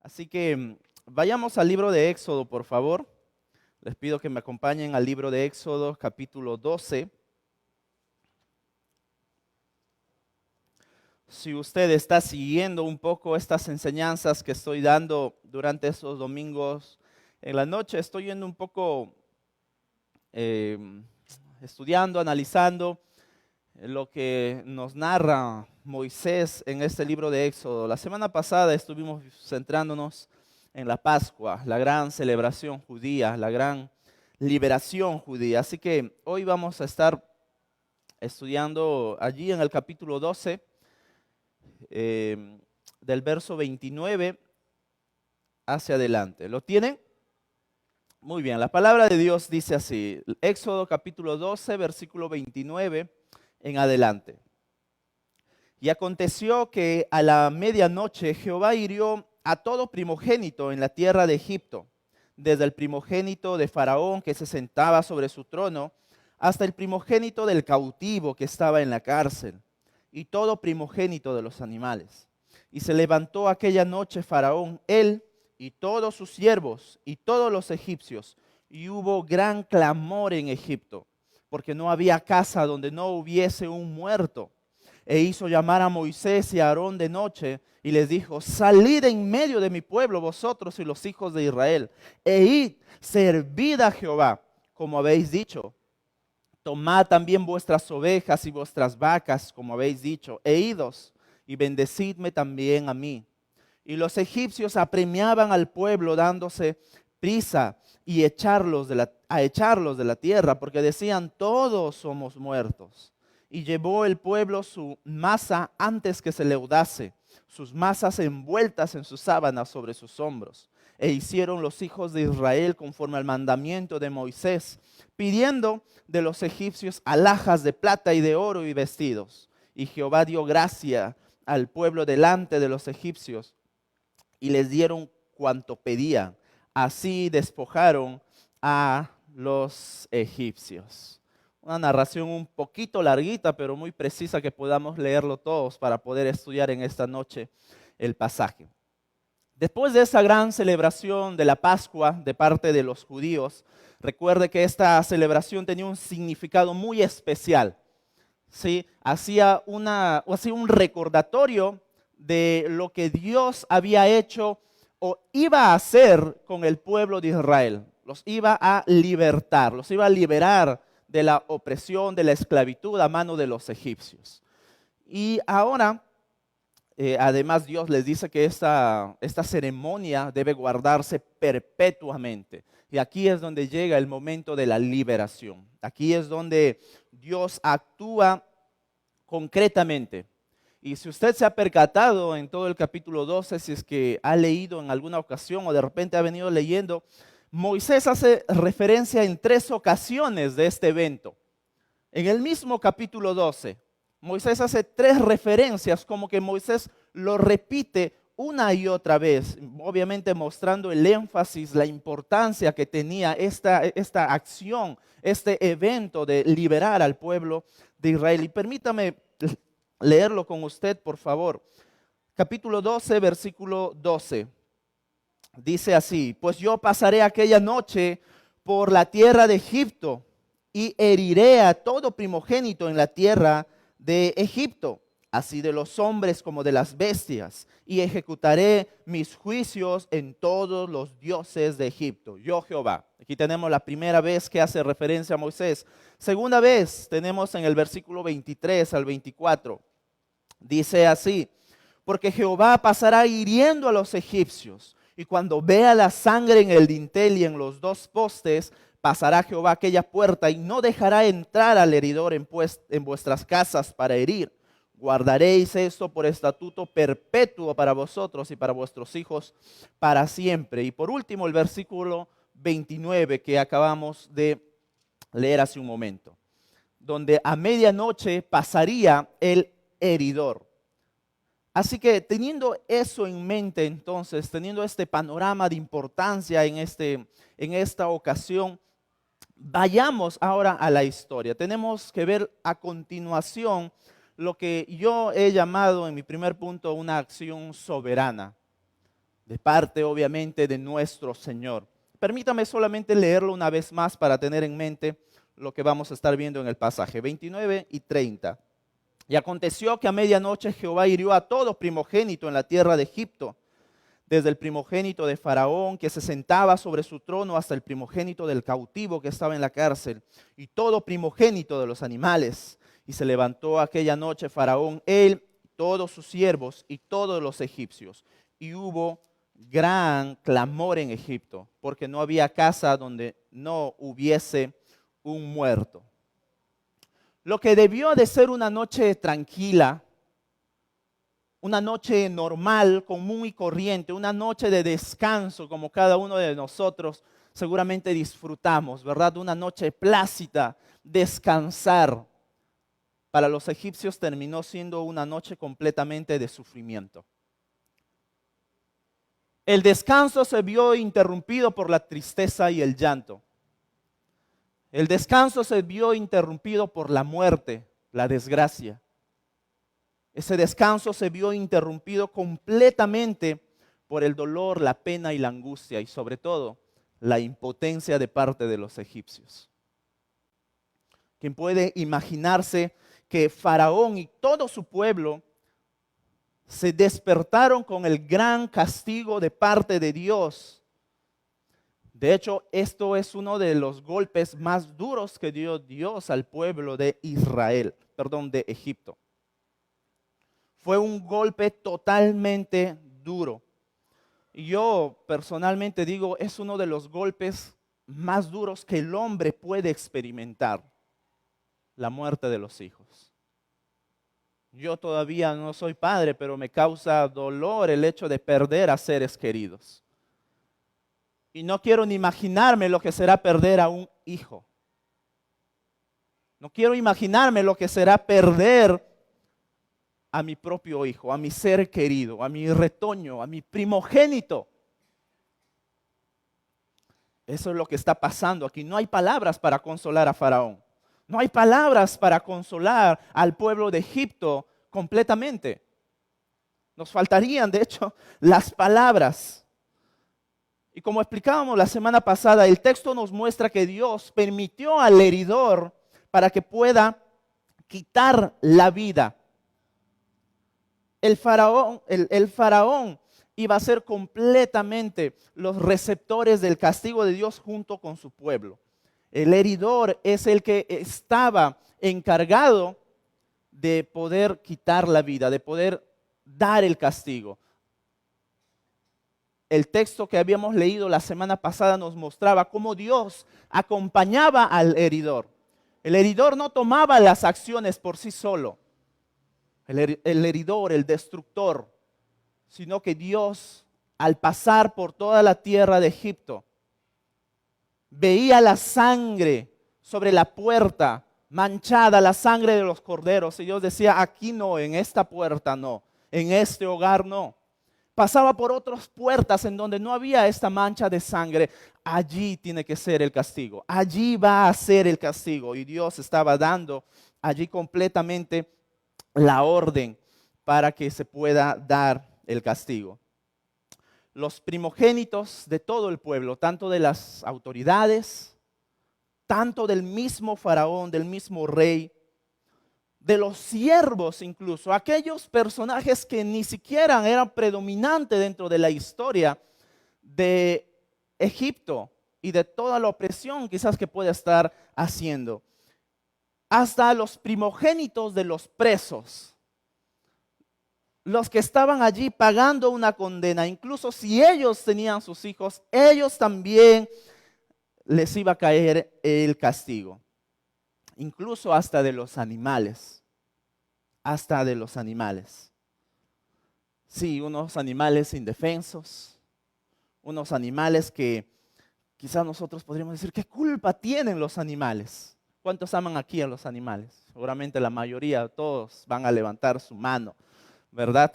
Así que vayamos al libro de Éxodo, por favor. Les pido que me acompañen al libro de Éxodo, capítulo 12. Si usted está siguiendo un poco estas enseñanzas que estoy dando durante estos domingos en la noche, estoy yendo un poco eh, estudiando, analizando lo que nos narra Moisés en este libro de Éxodo. La semana pasada estuvimos centrándonos en la Pascua, la gran celebración judía, la gran liberación judía. Así que hoy vamos a estar estudiando allí en el capítulo 12, del verso 29 hacia adelante. ¿Lo tienen? Muy bien, la palabra de Dios dice así, Éxodo capítulo 12, versículo 29 en adelante. Y aconteció que a la medianoche Jehová hirió a todo primogénito en la tierra de Egipto, desde el primogénito de Faraón que se sentaba sobre su trono, hasta el primogénito del cautivo que estaba en la cárcel, y todo primogénito de los animales. Y se levantó aquella noche Faraón, él y todos sus siervos y todos los egipcios, y hubo gran clamor en Egipto, porque no había casa donde no hubiese un muerto. E hizo llamar a Moisés y a Aarón de noche y les dijo: salid en medio de mi pueblo vosotros y los hijos de Israel, e id, servid a Jehová, como habéis dicho. Tomad también vuestras ovejas y vuestras vacas, como habéis dicho, e idos, y bendecidme también a mí. Y los egipcios apremiaban al pueblo dándose prisa y a echarlos de la tierra, porque decían: todos somos muertos. Y llevó el pueblo su masa antes que se leudase, sus masas envueltas en sus sábanas sobre sus hombros. E hicieron los hijos de Israel conforme al mandamiento de Moisés, pidiendo de los egipcios alhajas de plata y de oro y vestidos. Y Jehová dio gracia al pueblo delante de los egipcios, y les dieron cuanto pedían. Así despojaron a los egipcios. Una narración un poquito larguita, pero muy precisa, que podamos leerlo todos para poder estudiar en esta noche el pasaje. Después de esa gran celebración de la Pascua de parte de los judíos, recuerde que esta celebración tenía un significado muy especial. ¿Sí? Hacía un recordatorio de lo que Dios había hecho o iba a hacer con el pueblo de Israel. Los iba a libertar, los iba a liberar de la opresión, de la esclavitud a mano de los egipcios. Y ahora, además, Dios les dice que esta ceremonia debe guardarse perpetuamente. Y aquí es donde llega el momento de la liberación. Aquí es donde Dios actúa concretamente. Y si usted se ha percatado en todo el capítulo 12, si es que ha leído en alguna ocasión o de repente ha venido leyendo, Moisés hace referencia en 3 ocasiones de este evento. En el mismo capítulo 12, Moisés hace 3 referencias, como que Moisés lo repite una y otra vez, obviamente mostrando el énfasis, la importancia que tenía esta acción, este evento de liberar al pueblo de Israel. Y permítame leerlo con usted, por favor. Capítulo 12, versículo 12. Dice así: pues yo pasaré aquella noche por la tierra de Egipto y heriré a todo primogénito en la tierra de Egipto, así de los hombres como de las bestias, y ejecutaré mis juicios en todos los dioses de Egipto. Yo, Jehová. Aquí tenemos la primera vez que hace referencia a Moisés. Segunda vez tenemos en el versículo 23 al 24. Dice así: porque Jehová pasará hiriendo a los egipcios, y cuando vea la sangre en el dintel y en los 2 postes, pasará Jehová aquella puerta y no dejará entrar al heridor en vuestras casas para herir. Guardaréis esto por estatuto perpetuo para vosotros y para vuestros hijos para siempre. Y por último, el versículo 29 que acabamos de leer hace un momento, donde a medianoche pasaría el heridor. Así que teniendo eso en mente, entonces, teniendo este panorama de importancia en esta ocasión, vayamos ahora a la historia. Tenemos que ver a continuación lo que yo he llamado en mi primer punto una acción soberana. de parte obviamente de nuestro Señor. Permítame solamente leerlo una vez más para tener en mente lo que vamos a estar viendo en el pasaje 29 y 30. Y aconteció que a medianoche Jehová hirió a todo primogénito en la tierra de Egipto, desde el primogénito de Faraón que se sentaba sobre su trono hasta el primogénito del cautivo que estaba en la cárcel, y todo primogénito de los animales. Y se levantó aquella noche Faraón, él, todos sus siervos y todos los egipcios. Y hubo gran clamor en Egipto, porque no había casa donde no hubiese un muerto. Lo que debió de ser una noche tranquila, una noche normal, común y corriente, una noche de descanso como cada uno de nosotros seguramente disfrutamos, ¿verdad? Una noche plácida, descansar. Para los egipcios terminó siendo una noche completamente de sufrimiento. El descanso se vio interrumpido por la tristeza y el llanto. El descanso se vio interrumpido por la muerte, la desgracia. Ese descanso se vio interrumpido completamente por el dolor, la pena y la angustia y sobre todo la impotencia de parte de los egipcios. ¿Quién puede imaginarse que Faraón y todo su pueblo se despertaron con el gran castigo de parte de Dios? De hecho, esto es uno de los golpes más duros que dio Dios al pueblo de de Egipto. Fue un golpe totalmente duro. Y yo personalmente digo, es uno de los golpes más duros que el hombre puede experimentar, la muerte de los hijos. Yo todavía no soy padre, pero me causa dolor el hecho de perder a seres queridos. Y no quiero ni imaginarme lo que será perder a un hijo. No quiero imaginarme lo que será perder a mi propio hijo, a mi ser querido, a mi retoño, a mi primogénito. Eso es lo que está pasando aquí. No hay palabras para consolar a Faraón. No hay palabras para consolar al pueblo de Egipto completamente. Nos faltarían, de hecho, las palabras. Y como explicábamos la semana pasada, el texto nos muestra que Dios permitió al heridor para que pueda quitar la vida. El faraón iba a ser completamente los receptores del castigo de Dios junto con su pueblo. El heridor es el que estaba encargado de poder quitar la vida, de poder dar el castigo. El texto que habíamos leído la semana pasada nos mostraba cómo Dios acompañaba al heridor. El heridor no tomaba las acciones por sí solo. El heridor, el destructor, sino que Dios, al pasar por toda la tierra de Egipto, veía la sangre sobre la puerta, manchada, la sangre de los corderos, y Dios decía, aquí no, en esta puerta no, en este hogar no. Pasaba por otras puertas en donde no había esta mancha de sangre. Allí tiene que ser el castigo, allí va a ser el castigo, y Dios estaba dando allí completamente la orden para que se pueda dar el castigo. Los primogénitos de todo el pueblo, tanto de las autoridades, tanto del mismo faraón, del mismo rey, de los siervos incluso, aquellos personajes que ni siquiera eran predominantes dentro de la historia de Egipto y de toda la opresión quizás que pueda estar haciendo. Hasta los primogénitos de los presos, los que estaban allí pagando una condena, incluso si ellos tenían sus hijos, ellos también les iba a caer el castigo. Incluso hasta de los animales, hasta de los animales. Sí, unos animales indefensos, unos animales que quizás nosotros podríamos decir, ¿qué culpa tienen los animales? ¿Cuántos aman aquí a los animales? Seguramente la mayoría, todos van a levantar su mano, ¿verdad?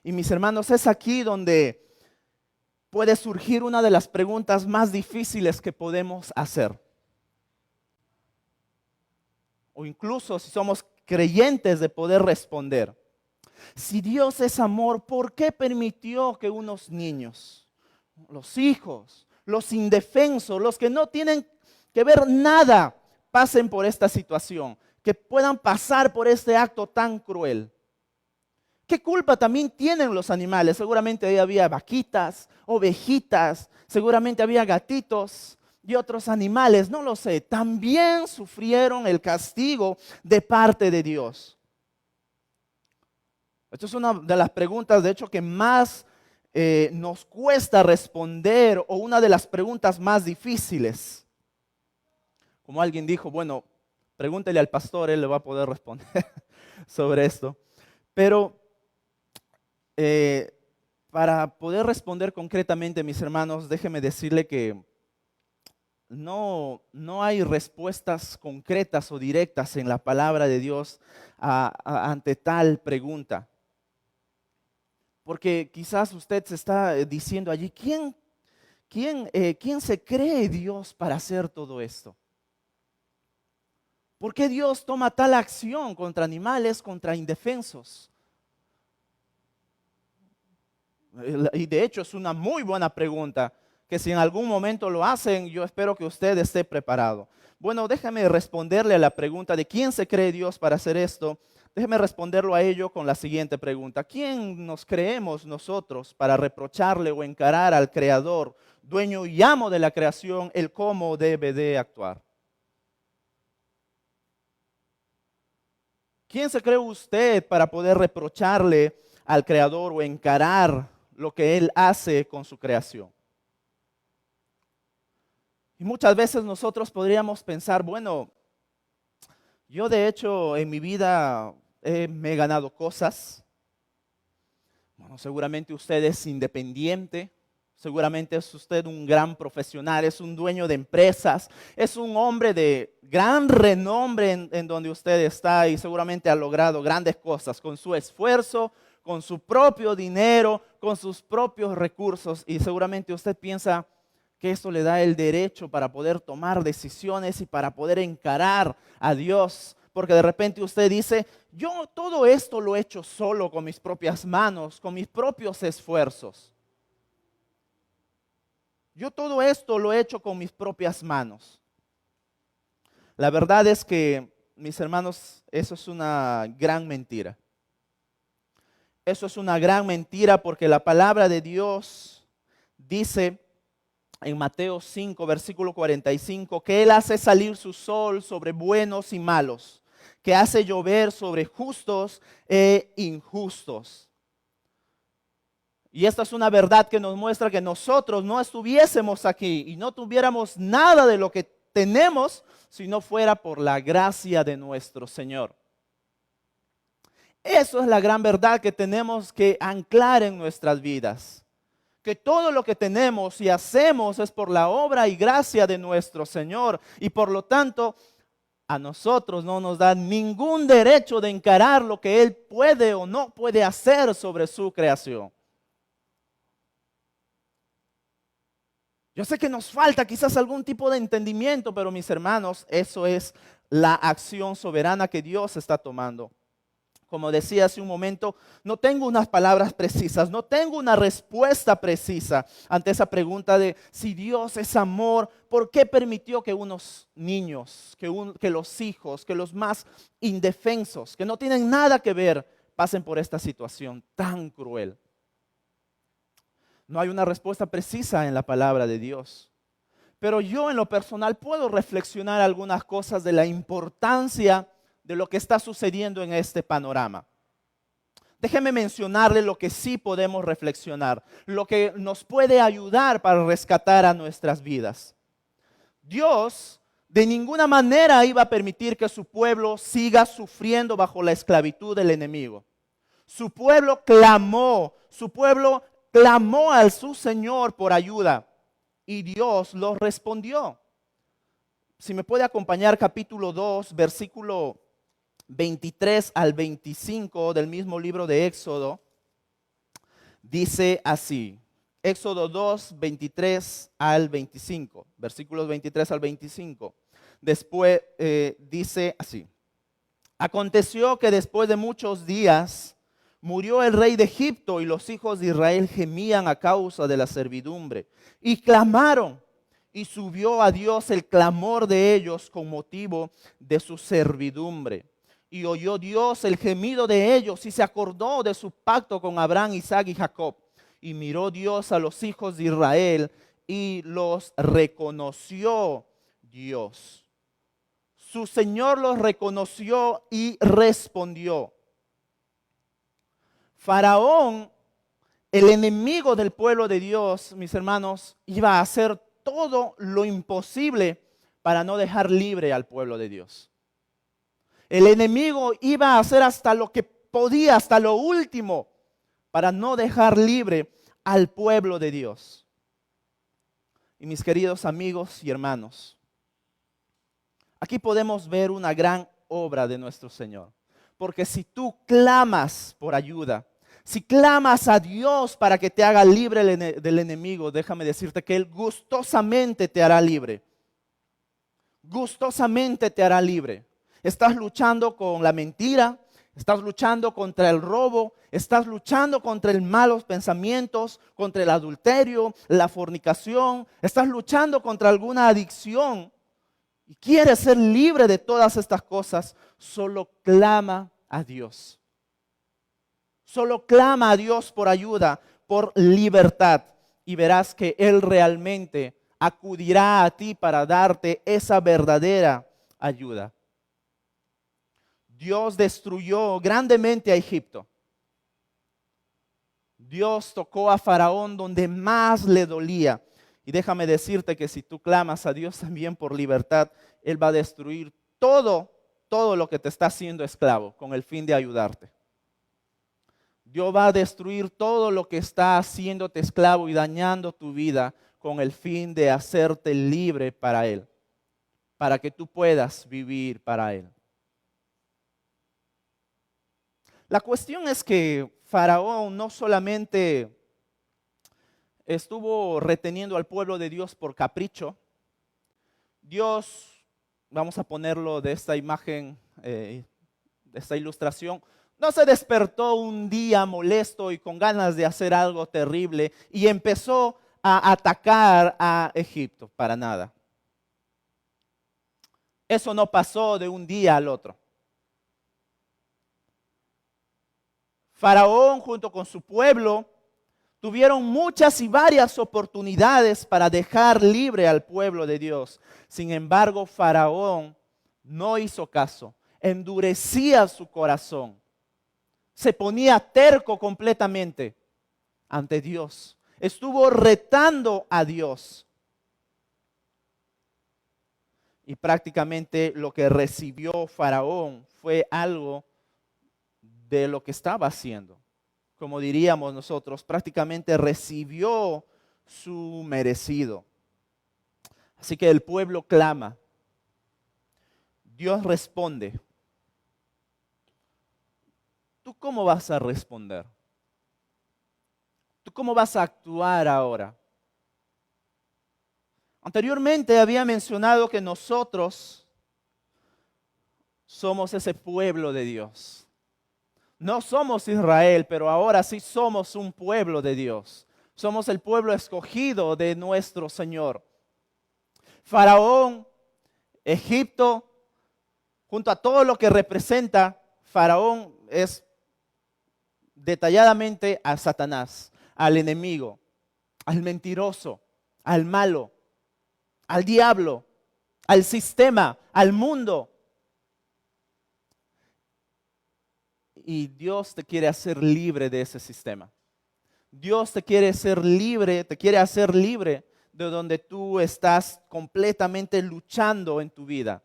Y mis hermanos, es aquí donde puede surgir una de las preguntas más difíciles que podemos hacer. O incluso si somos creyentes de poder responder. Si Dios es amor, ¿por qué permitió que unos niños, los hijos, los indefensos, los que no tienen que ver nada, pasen por esta situación, que puedan pasar por este acto tan cruel? ¿Qué culpa también tienen los animales? Seguramente ahí había vaquitas, ovejitas, seguramente había gatitos y otros animales, no lo sé. También sufrieron el castigo de parte de Dios. Esto es una de las preguntas, de hecho, que más nos cuesta responder, o una de las preguntas más difíciles. Como alguien dijo, bueno, pregúntele al pastor, él le va a poder responder sobre esto. Pero Eh, para poder responder concretamente, mis hermanos, déjeme decirle que no hay respuestas concretas o directas en la palabra de Dios ante tal pregunta. Porque quizás usted se está diciendo allí, ¿quién se cree Dios para hacer todo esto? ¿Por qué Dios toma tal acción contra animales, contra indefensos? Y de hecho es una muy buena pregunta, que si en algún momento lo hacen, yo espero que usted esté preparado. Bueno, déjame responderle a la pregunta de quién se cree Dios para hacer esto. Déjeme responderlo a ello con la siguiente pregunta. ¿Quién nos creemos nosotros para reprocharle o encarar al Creador, dueño y amo de la creación, el cómo debe de actuar? ¿Quién se cree usted para poder reprocharle al Creador o encarar lo que Él hace con su creación? Y muchas veces nosotros podríamos pensar, bueno, yo de hecho en mi vida me he ganado cosas. Bueno, seguramente usted es independiente, seguramente es usted un gran profesional, es un dueño de empresas, es un hombre de gran renombre en donde usted está y seguramente ha logrado grandes cosas con su esfuerzo, con su propio dinero, con sus propios recursos, y seguramente usted piensa que esto le da el derecho para poder tomar decisiones y para poder encarar a Dios. Porque de repente usted dice, yo todo esto lo he hecho solo con mis propias manos, con mis propios esfuerzos. Yo todo esto lo he hecho con mis propias manos. La verdad es que, mis hermanos, eso es una gran mentira. Eso es una gran mentira porque la palabra de Dios dice en Mateo 5, versículo 45, que Él hace salir su sol sobre buenos y malos, que hace llover sobre justos e injustos. Y esta es una verdad que nos muestra que nosotros no estuviésemos aquí y no tuviéramos nada de lo que tenemos si no fuera por la gracia de nuestro Señor. Eso es la gran verdad que tenemos que anclar en nuestras vidas. Que todo lo que tenemos y hacemos es por la obra y gracia de nuestro Señor. Y por lo tanto, a nosotros no nos da ningún derecho de encarar lo que Él puede o no puede hacer sobre su creación. Yo sé que nos falta quizás algún tipo de entendimiento, pero mis hermanos, eso es la acción soberana que Dios está tomando. Como decía hace un momento, no tengo unas palabras precisas, no tengo una respuesta precisa ante esa pregunta de si Dios es amor, ¿por qué permitió que unos niños, que los hijos, que los más indefensos, que no tienen nada que ver, pasen por esta situación tan cruel? No hay una respuesta precisa en la palabra de Dios. Pero yo en lo personal puedo reflexionar algunas cosas de la importancia de lo que está sucediendo en este panorama. Déjeme mencionarle lo que sí podemos reflexionar, lo que nos puede ayudar para rescatar a nuestras vidas. Dios de ninguna manera iba a permitir que su pueblo siga sufriendo bajo la esclavitud del enemigo. Su pueblo clamó a su Señor por ayuda y Dios los respondió. Si me puede acompañar, capítulo 2, versículo 23 al 25 del mismo libro de Éxodo, dice así. Éxodo 2, 23 al 25, versículos 23 al 25. Después dice así. Aconteció que después de muchos días, murió el rey de Egipto y los hijos de Israel gemían a causa de la servidumbre y clamaron. Y subió a Dios el clamor de ellos con motivo de su servidumbre. Y oyó Dios el gemido de ellos y se acordó de su pacto con Abraham, Isaac y Jacob. Y miró Dios a los hijos de Israel y los reconoció Dios. Su Señor los reconoció y respondió. Faraón, el enemigo del pueblo de Dios, mis hermanos, iba a hacer todo lo imposible para no dejar libre al pueblo de Dios. El enemigo iba a hacer hasta lo que podía, hasta lo último, para no dejar libre al pueblo de Dios. Y mis queridos amigos y hermanos, aquí podemos ver una gran obra de nuestro Señor. Porque si tú clamas por ayuda, si clamas a Dios para que te haga libre del enemigo, déjame decirte que Él gustosamente te hará libre. Gustosamente te hará libre. Estás luchando con la mentira, estás luchando contra el robo, estás luchando contra el malos pensamientos, contra el adulterio, la fornicación, estás luchando contra alguna adicción y quieres ser libre de todas estas cosas, solo clama a Dios. Solo clama a Dios por ayuda, por libertad, y verás que Él realmente acudirá a ti para darte esa verdadera ayuda. Dios destruyó grandemente a Egipto. Dios tocó a Faraón donde más le dolía. Y déjame decirte que si tú clamas a Dios también por libertad, Él va a destruir todo lo que te está haciendo esclavo con el fin de ayudarte. Dios va a destruir todo lo que está haciéndote esclavo y dañando tu vida con el fin de hacerte libre para Él, para que tú puedas vivir para Él. La cuestión es que Faraón no solamente estuvo reteniendo al pueblo de Dios por capricho. Dios, vamos a ponerlo de esta imagen, de esta ilustración, no se despertó un día molesto y con ganas de hacer algo terrible y empezó a atacar a Egipto, para nada. Eso no pasó de un día al otro. Faraón junto con su pueblo tuvieron muchas y varias oportunidades para dejar libre al pueblo de Dios. Sin embargo, Faraón no hizo caso, endurecía su corazón. Se ponía terco completamente ante Dios. Estuvo retando a Dios. Y prácticamente lo que recibió Faraón fue algo de lo que estaba haciendo. Como diríamos nosotros, prácticamente recibió su merecido. Así que el pueblo clama. Dios responde. ¿Tú cómo vas a responder? ¿Tú cómo vas a actuar ahora? Anteriormente había mencionado que nosotros somos ese pueblo de Dios. No somos Israel, pero ahora sí somos un pueblo de Dios. Somos el pueblo escogido de nuestro Señor. Faraón, Egipto, junto a todo lo que representa, Faraón es detalladamente a Satanás, al enemigo, al mentiroso, al malo, al diablo, al sistema, al mundo. Y Dios te quiere hacer libre de ese sistema. Dios te quiere hacer libre de donde tú estás completamente luchando en tu vida.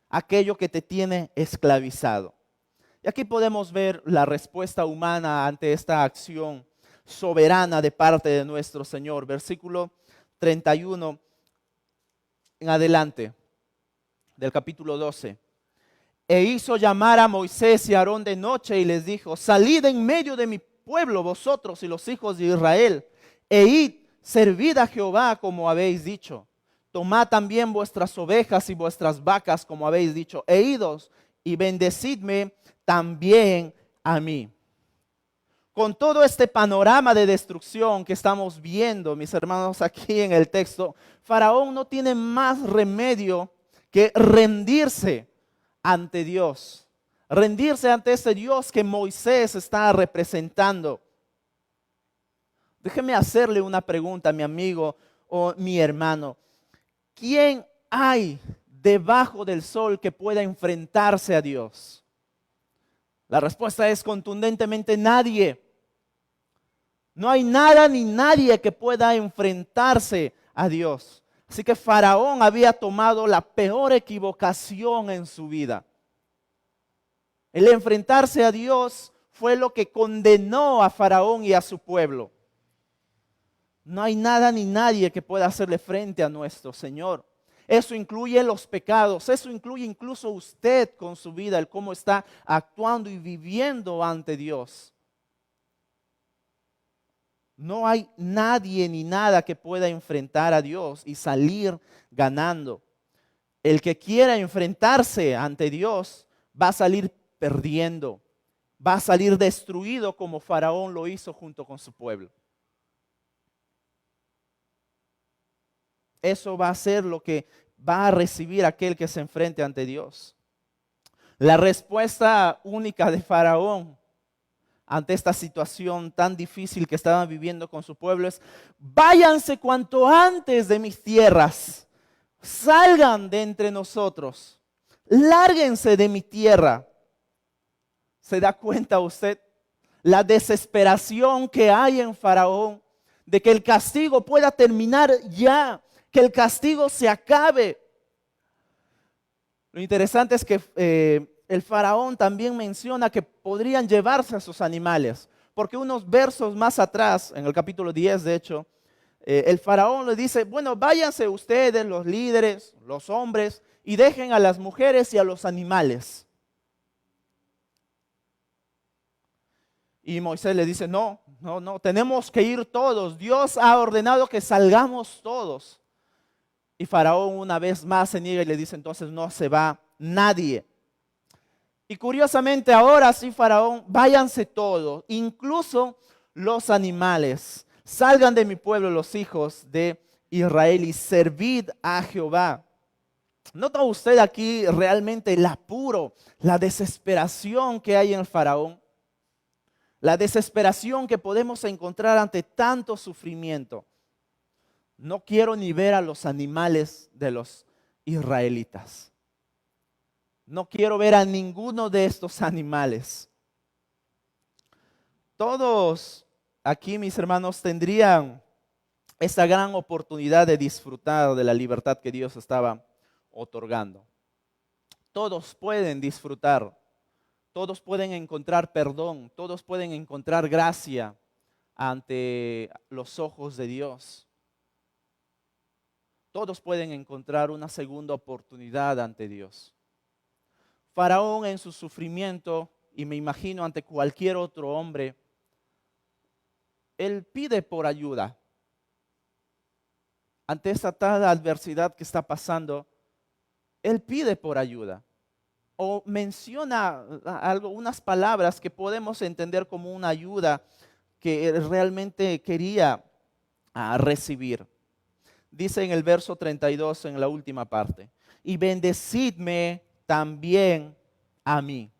Aquello que te tiene esclavizado. Y aquí podemos ver la respuesta humana ante esta acción soberana de parte de nuestro Señor. Versículo 31 en adelante del capítulo 12. E hizo llamar a Moisés y a Aarón de noche y les dijo: salid en medio de mi pueblo vosotros y los hijos de Israel, e id, servid a Jehová como habéis dicho. Tomad también vuestras ovejas y vuestras vacas como habéis dicho, e idos y bendecidme también a mí. con todo este panorama de destrucción que estamos viendo, mis hermanos, aquí en el texto, Faraón no tiene más remedio que rendirse ante Dios. Rendirse ante ese Dios que Moisés está representando. Déjeme hacerle una pregunta, mi amigo o mi hermano. ¿Quién hay debajo del sol que pueda enfrentarse a Dios? La respuesta es contundentemente nadie. No hay nada ni nadie que pueda enfrentarse a Dios. Así que Faraón había tomado la peor equivocación en su vida. El enfrentarse a Dios fue lo que condenó a Faraón y a su pueblo. No hay nada ni nadie que pueda hacerle frente a nuestro Señor. Eso incluye los pecados, eso incluye incluso usted con su vida, el cómo está actuando y viviendo ante Dios. No hay nadie ni nada que pueda enfrentar a Dios y salir ganando. El que quiera enfrentarse ante Dios va a salir perdiendo, va a salir destruido como Faraón lo hizo junto con su pueblo. Eso va a ser lo que va a recibir aquel que se enfrente ante Dios. La respuesta única de Faraón ante esta situación tan difícil que estaban viviendo con su pueblo es: váyanse cuanto antes de mis tierras, salgan de entre nosotros, lárguense de mi tierra. ¿Se da cuenta usted la desesperación que hay en Faraón de que el castigo pueda terminar ya, que el castigo se acabe? Lo interesante es que el faraón también menciona que podrían llevarse a sus animales, porque unos versos más atrás, en el capítulo 10 de hecho, el faraón le dice: bueno, váyanse ustedes, los líderes, los hombres, y dejen a las mujeres y a los animales. Y Moisés le dice: no, tenemos que ir todos. Dios ha ordenado que salgamos todos. Y Faraón una vez más se niega y le dice: entonces no se va nadie. Y curiosamente ahora sí, Faraón: váyanse todos, incluso los animales. Salgan de mi pueblo los hijos de Israel y servid a Jehová. ¿Nota usted aquí realmente el apuro, la desesperación que hay en el Faraón? La desesperación que podemos encontrar ante tanto sufrimiento. No quiero ni ver a los animales de los israelitas. No quiero ver a ninguno de estos animales. Todos aquí, mis hermanos, tendrían esta gran oportunidad de disfrutar de la libertad que Dios estaba otorgando. Todos pueden disfrutar, todos pueden encontrar perdón, todos pueden encontrar gracia ante los ojos de Dios. Todos pueden encontrar una segunda oportunidad ante Dios. Faraón en su sufrimiento, y me imagino ante cualquier otro hombre, él pide por ayuda. Ante esta tal adversidad que está pasando, él pide por ayuda. O menciona algo, unas palabras que podemos entender como una ayuda que él realmente quería recibir. Dice en el verso 32, en la última parte: y bendecidme también a mí.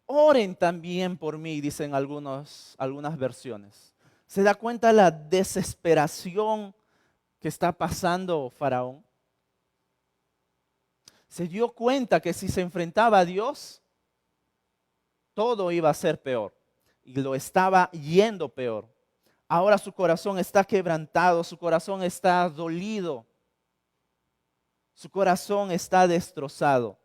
Oren también por mí, dicen algunas versiones. ¿Se da cuenta la desesperación que está pasando Faraón? Se dio cuenta que si se enfrentaba a Dios, todo iba a ser peor. Y lo estaba yendo peor. Ahora su corazón está quebrantado, su corazón está dolido, su corazón está destrozado.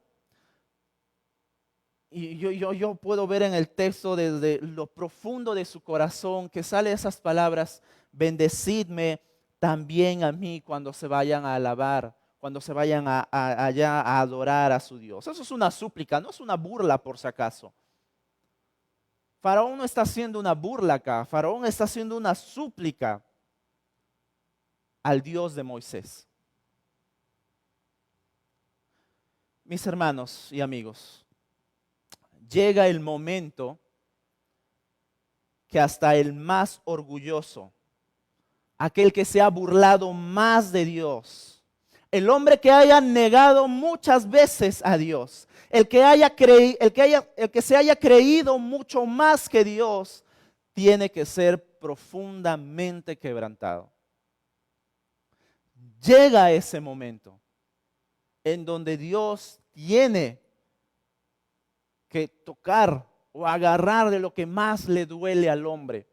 Y yo puedo ver en el texto desde lo profundo de su corazón que salen esas palabras: bendecidme también a mí cuando se vayan a alabar, cuando se vayan allá a adorar a su Dios. Eso es una súplica, no es una burla por si acaso. Faraón no está haciendo una burla acá, Faraón está haciendo una súplica al Dios de Moisés. Mis hermanos y amigos, llega el momento que hasta el más orgulloso, aquel que se ha burlado más de Dios, el hombre que haya negado muchas veces a Dios, el que se haya creído mucho más que Dios, tiene que ser profundamente quebrantado. Llega ese momento en donde Dios tiene que tocar o agarrar de lo que más le duele al hombre.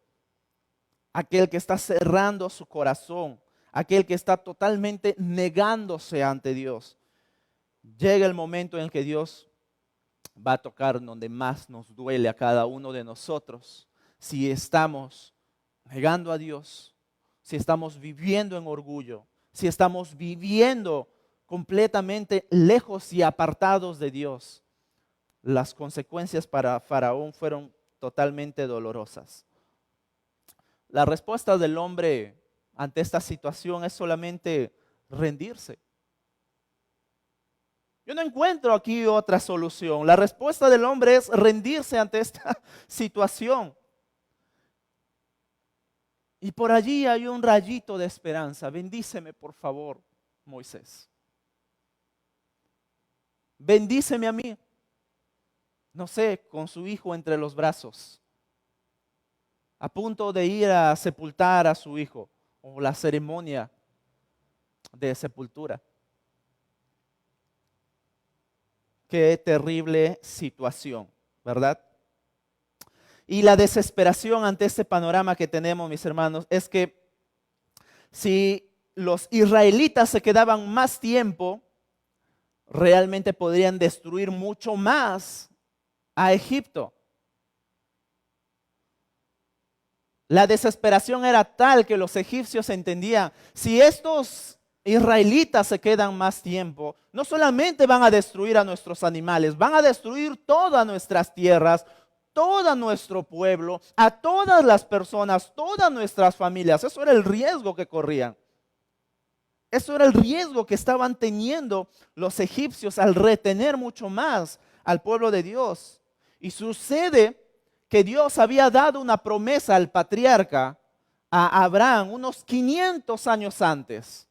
Aquel que está cerrando su corazón, aquel que está totalmente negándose ante Dios. Llega el momento en el que Dios va a tocar donde más nos duele a cada uno de nosotros. Si estamos negando a Dios, si estamos viviendo en orgullo, si estamos viviendo completamente lejos y apartados de Dios, las consecuencias para Faraón fueron totalmente dolorosas. La respuesta del hombre ante esta situación es solamente rendirse. Yo no encuentro aquí otra solución. La respuesta del hombre es rendirse ante esta situación. Y por allí hay un rayito de esperanza. Bendíceme, por favor, Moisés. Bendíceme a mí. No sé, con su hijo entre los brazos, a punto de ir a sepultar a su hijo, o la ceremonia de sepultura. Qué terrible situación, ¿verdad? Y la desesperación ante este panorama que tenemos, mis hermanos, es que si los israelitas se quedaban más tiempo, realmente podrían destruir mucho más a Egipto. La desesperación era tal que los egipcios entendían, si estos israelitas se quedan más tiempo, no solamente van a destruir a nuestros animales, van a destruir todas nuestras tierras, todo nuestro pueblo, a todas las personas, todas nuestras familias. Eso era el riesgo que corrían. Eso era el riesgo que estaban teniendo los egipcios al retener mucho más al pueblo de Dios. Y sucede que Dios había dado una promesa al patriarca, a Abraham, unos 500 años antes.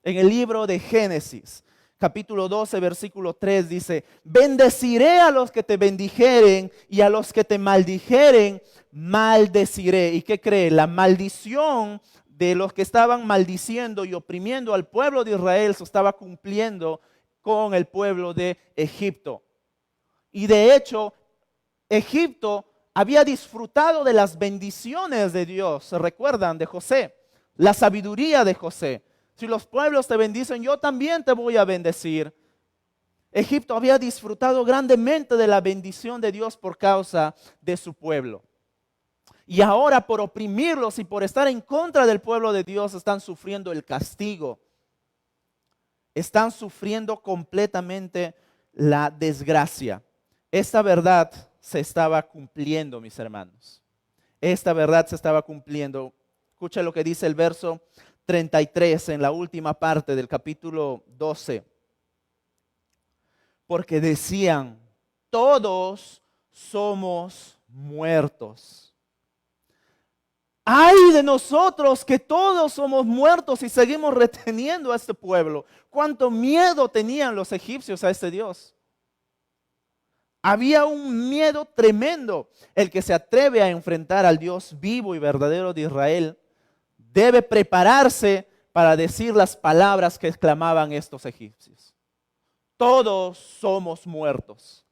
En el libro de Génesis, capítulo 12, versículo 3 dice: bendeciré a los que te bendijeren y a los que te maldijeren, maldeciré. ¿Y qué cree? La maldición de los que estaban maldiciendo y oprimiendo al pueblo de Israel se estaba cumpliendo con el pueblo de Egipto. Y de hecho, Egipto había disfrutado de las bendiciones de Dios. ¿Se recuerdan de José? La sabiduría de José. Si los pueblos te bendicen, yo también te voy a bendecir. Egipto había disfrutado grandemente de la bendición de Dios por causa de su pueblo. Y ahora, por oprimirlos y por estar en contra del pueblo de Dios, están sufriendo el castigo. Están sufriendo completamente la desgracia. Esta verdad se estaba cumpliendo, mis hermanos. Esta verdad se estaba cumpliendo. Escucha lo que dice el verso 33 en la última parte del capítulo 12. Porque decían, todos somos muertos. ¡Ay de nosotros que todos somos muertos y seguimos reteniendo a este pueblo! ¡Cuánto miedo tenían los egipcios a este Dios! Había un miedo tremendo. El que se atreve a enfrentar al Dios vivo y verdadero de Israel debe prepararse para decir las palabras que exclamaban estos egipcios. Todos somos muertos.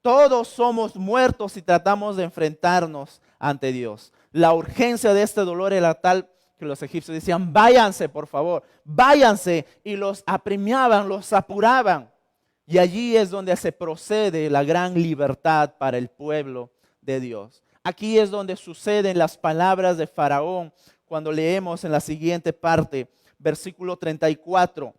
Todos somos muertos si tratamos de enfrentarnos ante Dios. La urgencia de este dolor era tal que los egipcios decían, váyanse por favor, váyanse, y los apremiaban, los apuraban. Y allí es donde se procede la gran libertad para el pueblo de Dios. Aquí es donde suceden las palabras de Faraón cuando leemos en la siguiente parte, versículo 34.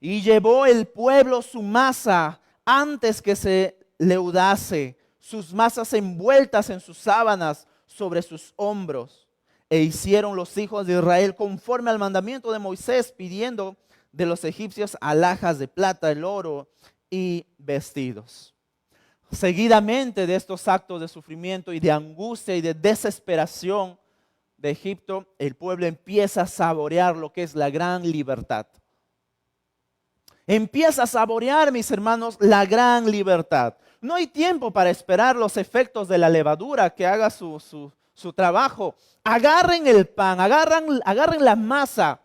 Y llevó el pueblo su masa antes que se leudase, sus masas envueltas en sus sábanas sobre sus hombros. E hicieron los hijos de Israel conforme al mandamiento de Moisés, pidiendo de los egipcios alhajas de plata, el oro y vestidos. seguidamente de estos actos de sufrimiento y de angustia y de desesperación de Egipto, el pueblo empieza a saborear lo que es la gran libertad. Empieza a saborear, mis hermanos, la gran libertad. No hay tiempo para esperar los efectos de la levadura que haga su trabajo. Agarren el pan, agarren la masa,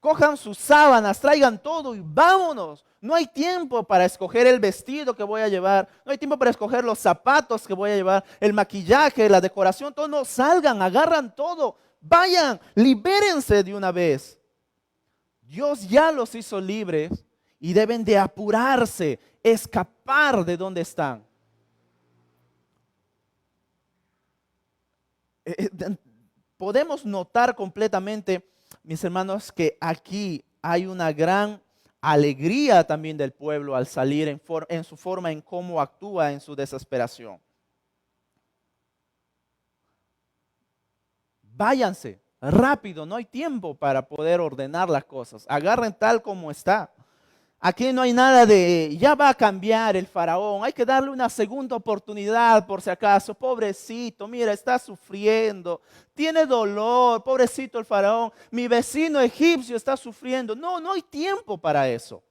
cojan sus sábanas, traigan todo y vámonos. No hay tiempo para escoger el vestido que voy a llevar. No hay tiempo para escoger los zapatos que voy a llevar, el maquillaje, la decoración. Todo, no, salgan, agarran todo. Vayan, libérense de una vez. Dios ya los hizo libres y deben de apurarse, escapar de donde están. Podemos notar completamente, mis hermanos, que aquí hay una gran alegría también del pueblo al salir en su forma, en cómo actúa en su desesperación. Váyanse rápido, no hay tiempo para poder ordenar las cosas. Agarren tal como está. Aquí no hay nada de, ya va a cambiar el faraón, hay que darle una segunda oportunidad por si acaso. Pobrecito, mira, está sufriendo, tiene dolor, pobrecito el faraón. Mi vecino egipcio está sufriendo. No, no hay tiempo para eso.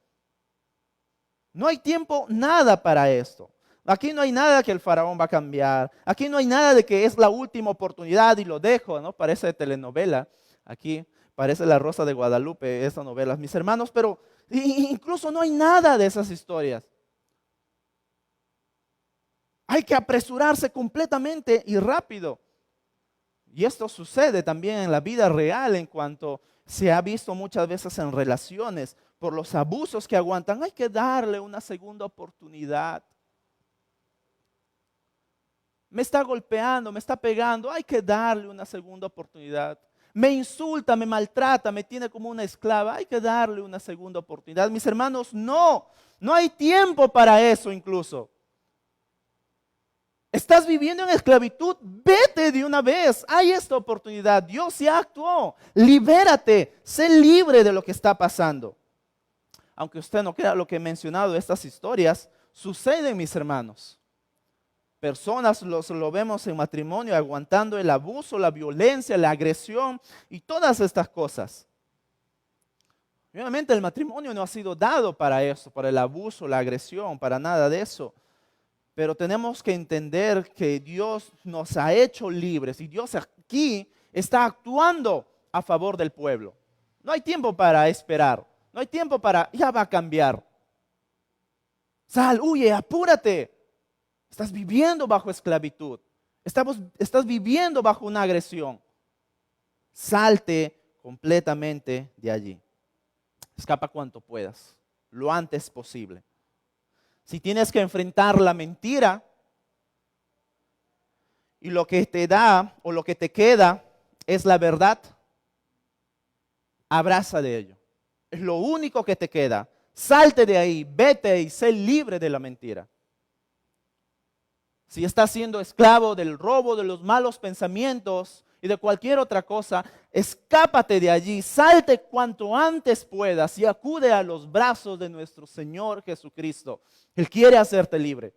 No hay tiempo nada para esto. Aquí no hay nada que el faraón va a cambiar. Aquí no hay nada de que es la última oportunidad y lo dejo, ¿no? Parece telenovela. Aquí parece La Rosa de Guadalupe, esa novela, mis hermanos, pero incluso no hay nada de esas historias. Hay que apresurarse completamente y rápido. Y esto sucede también en la vida real en cuanto se ha visto muchas veces en relaciones por los abusos que aguantan. Hay que darle una segunda oportunidad. Me está golpeando, me está pegando, hay que darle una segunda oportunidad. Me insulta, me maltrata, me tiene como una esclava, hay que darle una segunda oportunidad. Mis hermanos, no hay tiempo para eso incluso. Estás viviendo en esclavitud, vete de una vez, hay esta oportunidad, Dios ya actuó, libérate, sé libre de lo que está pasando. Aunque usted no crea lo que he mencionado, estas historias suceden, mis hermanos. Personas lo vemos en matrimonio aguantando el abuso, la violencia, la agresión y todas estas cosas. Obviamente el matrimonio no ha sido dado para eso, para el abuso, la agresión, para nada de eso. Pero tenemos que entender que Dios nos ha hecho libres y Dios aquí está actuando a favor del pueblo. No hay tiempo para esperar, no hay tiempo para, ya va a cambiar. Sal, huye, apúrate. Estás viviendo bajo esclavitud. Estás viviendo bajo una agresión. Salte completamente de allí. Escapa cuanto puedas, lo antes posible. Si tienes que enfrentar la mentira y lo que te da o lo que te queda es la verdad, abraza de ello. Es lo único que te queda. Salte de ahí, vete y sé libre de la mentira. Si estás siendo esclavo del robo, de los malos pensamientos y de cualquier otra cosa, escápate de allí, salte cuanto antes puedas y acude a los brazos de nuestro Señor Jesucristo. Él quiere hacerte libre.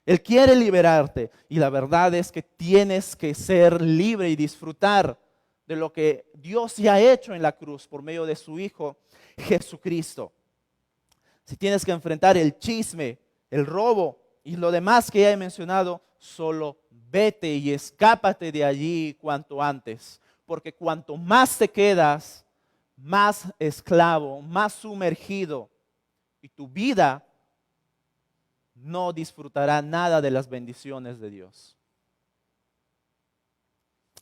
Él quiere liberarte. Y la verdad es que tienes que ser libre y disfrutar de lo que Dios ya ha hecho en la cruz por medio de su Hijo Jesucristo. Si tienes que enfrentar el chisme, el robo y lo demás que ya he mencionado, solo vete y escápate de allí cuanto antes. Porque cuanto más te quedas, más esclavo, más sumergido. Y tu vida no disfrutará nada de las bendiciones de Dios.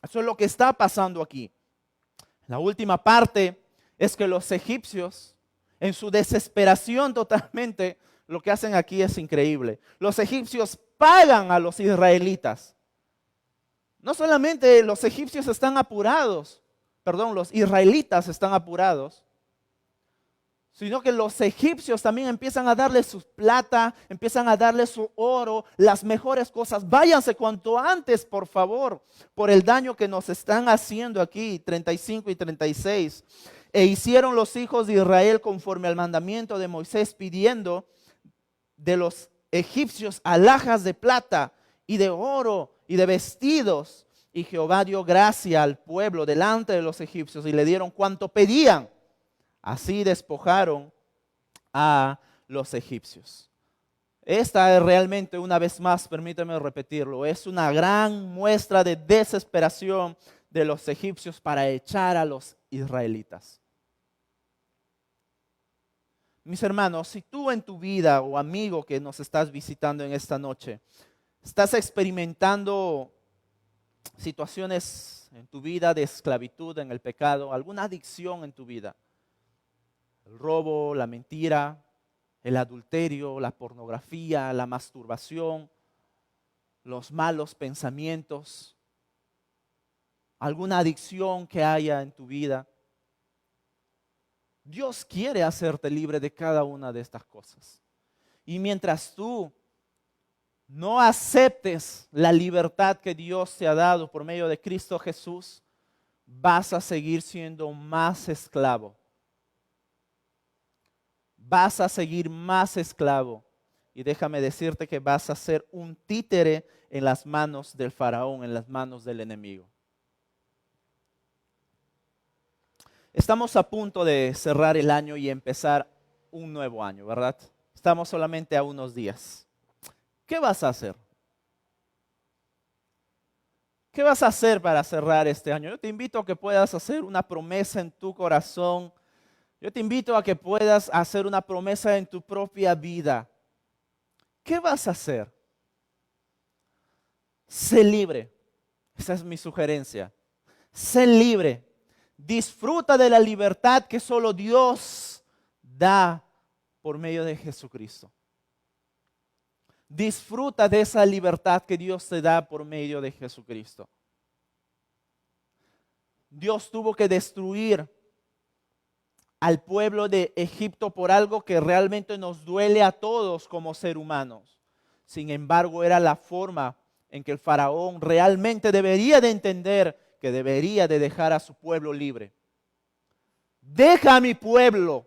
Eso es lo que está pasando aquí. La última parte es que los egipcios, en su desesperación totalmente, lo que hacen aquí es increíble. Los egipcios pagan a los israelitas. No solamente los egipcios están apurados, los israelitas están apurados, sino que los egipcios también empiezan a darle su plata, empiezan a darle su oro, las mejores cosas. Váyanse cuanto antes, por favor, por el daño que nos están haciendo aquí, 35 y 36. E hicieron los hijos de Israel conforme al mandamiento de Moisés, pidiendo de los egipcios alhajas de plata y de oro y de vestidos. Y Jehová dio gracia al pueblo delante de los egipcios y le dieron cuanto pedían. Así despojaron a los egipcios. Esta es realmente, una vez más, permíteme repetirlo, es una gran muestra de desesperación de los egipcios para echar a los israelitas. Mis hermanos, si tú en tu vida o amigo que nos estás visitando en esta noche, estás experimentando situaciones en tu vida de esclavitud en el pecado, alguna adicción en tu vida, el robo, la mentira, el adulterio, la pornografía, la masturbación, los malos pensamientos, alguna adicción que haya en tu vida, Dios quiere hacerte libre de cada una de estas cosas. Y mientras tú no aceptes la libertad que Dios te ha dado por medio de Cristo Jesús, vas a seguir siendo más esclavo. Vas a seguir más esclavo. Y déjame decirte que vas a ser un títere en las manos del faraón, en las manos del enemigo. Estamos a punto de cerrar el año y empezar un nuevo año, ¿verdad? Estamos solamente a unos días. ¿Qué vas a hacer? ¿Qué vas a hacer para cerrar este año? Yo te invito a que puedas hacer una promesa en tu corazón. Yo te invito a que puedas hacer una promesa en tu propia vida. ¿Qué vas a hacer? Sé libre. Esa es mi sugerencia. Sé libre. Disfruta de la libertad que solo Dios da por medio de Jesucristo. Disfruta de esa libertad que Dios te da por medio de Jesucristo. Dios tuvo que destruir al pueblo de Egipto por algo que realmente nos duele a todos como seres humanos. Sin embargo, era la forma en que el faraón realmente debería de entender que debería de dejar a su pueblo libre. Deja a mi pueblo,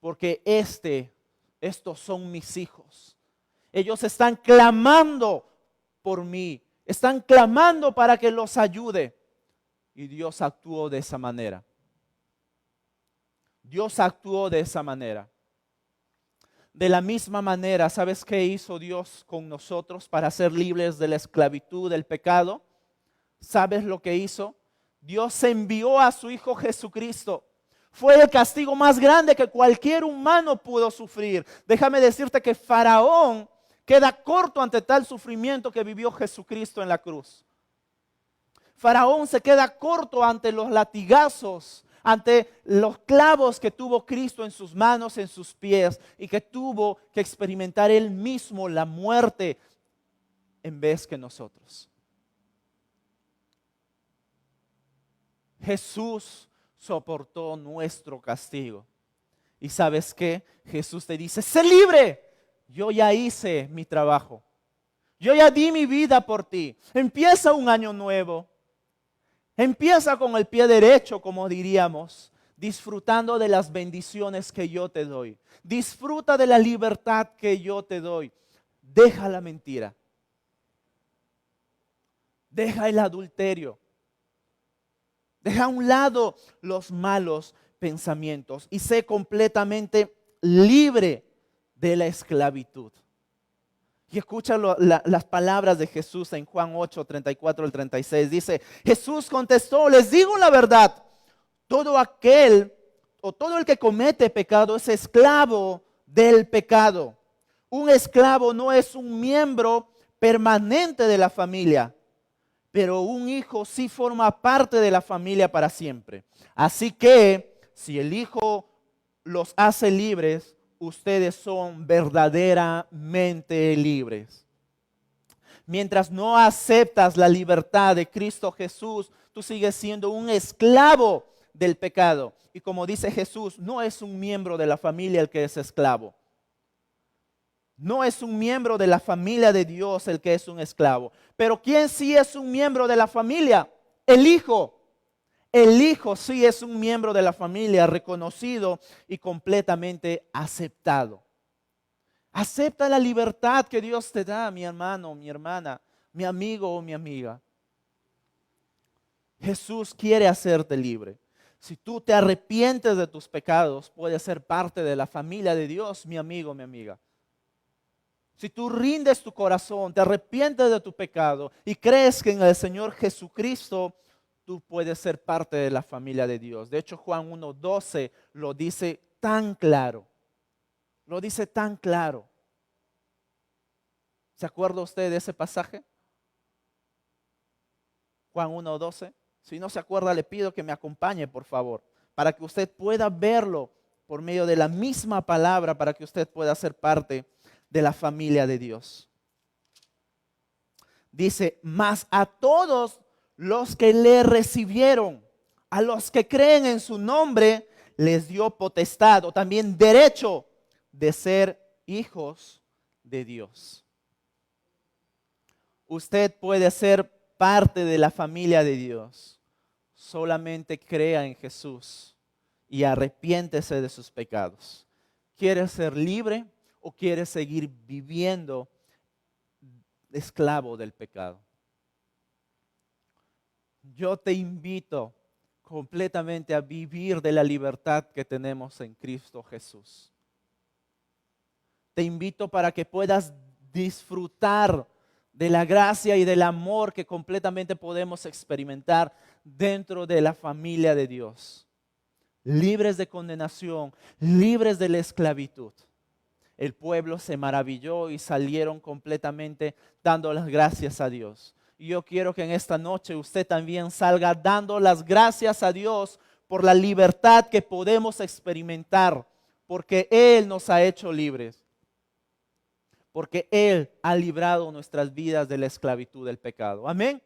porque estos son mis hijos. Ellos están clamando por mí, están clamando para que los ayude. Y Dios actuó de esa manera. Dios actuó de esa manera. De la misma manera, ¿sabes qué hizo Dios con nosotros para ser libres de la esclavitud del pecado? ¿Sabes lo que hizo? Dios envió a su Hijo Jesucristo. Fue el castigo más grande que cualquier humano pudo sufrir. Déjame decirte que Faraón queda corto ante tal sufrimiento que vivió Jesucristo en la cruz. Faraón se queda corto ante los latigazos, ante los clavos que tuvo Cristo en sus manos, en sus pies, y que tuvo que experimentar él mismo la muerte en vez que nosotros. Jesús soportó nuestro castigo. ¿Y sabes qué? Jesús te dice, sé libre. Yo ya hice mi trabajo. Yo ya di mi vida por ti. Empieza un año nuevo. Empieza con el pie derecho, como diríamos, disfrutando de las bendiciones que yo te doy. Disfruta de la libertad que yo te doy. Deja la mentira. Deja el adulterio. Deja a un lado los malos pensamientos y sé completamente libre de la esclavitud. Y escucha las palabras de Jesús en Juan 8, 34 al 36. Dice, Jesús contestó, les digo la verdad, todo el que comete pecado es esclavo del pecado. Un esclavo no es un miembro permanente de la familia, pero un hijo sí forma parte de la familia para siempre. Así que si el Hijo los hace libres, ustedes son verdaderamente libres. Mientras no aceptas la libertad de Cristo Jesús, tú sigues siendo un esclavo del pecado. Y como dice Jesús, no es un miembro de la familia el que es esclavo. No es un miembro de la familia de Dios el que es un esclavo. Pero ¿quién sí es un miembro de la familia? El Hijo. El Hijo sí es un miembro de la familia, reconocido y completamente aceptado. Acepta la libertad que Dios te da, mi hermano, mi hermana, mi amigo o mi amiga. Jesús quiere hacerte libre. Si tú te arrepientes de tus pecados, puedes ser parte de la familia de Dios, mi amigo, mi amiga. Si tú rindes tu corazón, te arrepientes de tu pecado y crees que en el Señor Jesucristo, tú puedes ser parte de la familia de Dios. De hecho, Juan 1:12 lo dice tan claro. Lo dice tan claro. ¿Se acuerda usted de ese pasaje? Juan 1:12. Si no se acuerda, le pido que me acompañe, por favor, para que usted pueda verlo por medio de la misma palabra, para que usted pueda ser parte de la familia de Dios. Dice, mas a todos los que le recibieron, a los que creen en su nombre, les dio potestad o también derecho de ser hijos de Dios. Usted puede ser parte de la familia de Dios. Solamente crea en Jesús y arrepiéntese de sus pecados. ¿Quiere ser libre o quiere seguir viviendo esclavo del pecado? Yo te invito completamente a vivir de la libertad que tenemos en Cristo Jesús. Te invito para que puedas disfrutar de la gracia y del amor que completamente podemos experimentar dentro de la familia de Dios. Libres de condenación, libres de la esclavitud. El pueblo se maravilló y salieron completamente dando las gracias a Dios. Y yo quiero que en esta noche usted también salga dando las gracias a Dios por la libertad que podemos experimentar, porque Él nos ha hecho libres, porque Él ha librado nuestras vidas de la esclavitud del pecado. Amén.